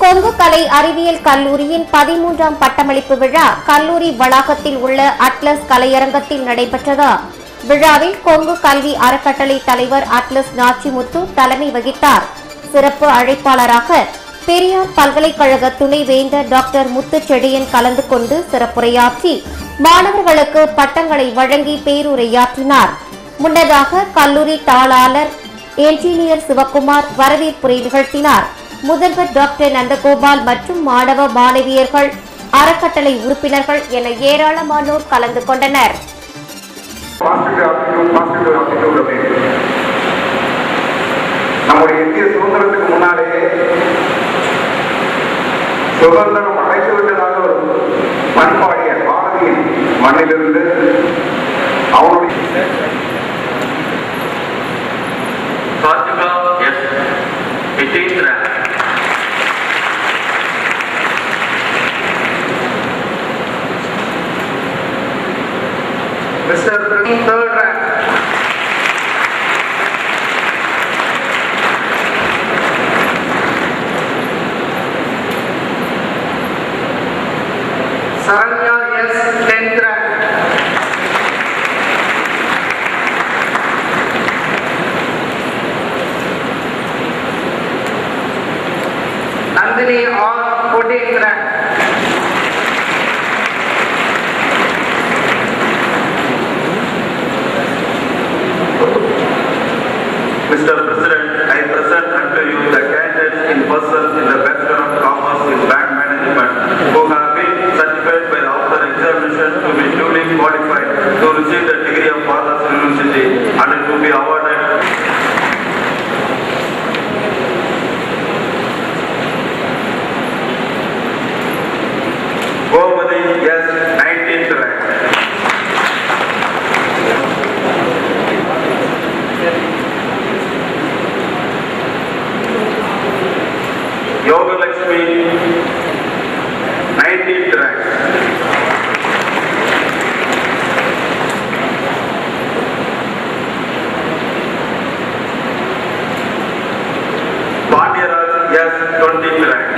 கொங்கு கலை அறிவியல் கல்லூரியின் 13ஆம் பட்டமளிப்பு விழா கல்லூரி வளாகத்தில் உள்ள அட்லஸ் கலையரங்கத்தில் நடைபெற்றது. விழாவில் கொங்கு கல்வி அறக்கட்டளை தலைவர் அட்லஸ் நாச்சிமுத்து தலைமை வகித்தார். சிறப்பு அழைப்பாளராக பெரியார் பல்கலைக்கழக துணைவேந்தர் டாக்டர் முத்துச்செழியன் கலந்து கொண்டு சிறப்புரையாற்றி மாணவர்களுக்கு பட்டங்களை வழங்கி பேருரையாற்றினார். முன்னதாக கல்லூரி தாளாளர் என்ஜினியர் சிவக்குமார் வரவேற்புரை நிகழ்த்தினார். முதல்வர் டாக்டர் நந்தகோபால் மற்றும் மாணவ மாணவியர்கள், அறக்கட்டளை உறுப்பினர்கள் என ஏராளமானோர் கலந்து கொண்டனர். நம்முடைய இந்திய சுதந்திரத்துக்கு முன்னாலேயே சுதந்திரம் அடைந்துவிட்டதாக ஒரு பண்பாடிய பாரதியின் மண்ணிலிருந்து அவனுடைய Mr. Third rank. Saranya S. 10th rank. Nandini R. 14th rank. Mr. President, I present unto you the candidates in persons in the Bachelor of Commerce in Bank Management who have been certified by after examination to be duly qualified to receive the degree of Fathers University and to be awarded Govadi S. 19th rank. Yoga Lakshmi 19th rank. Pandya Raj S. 20th rank.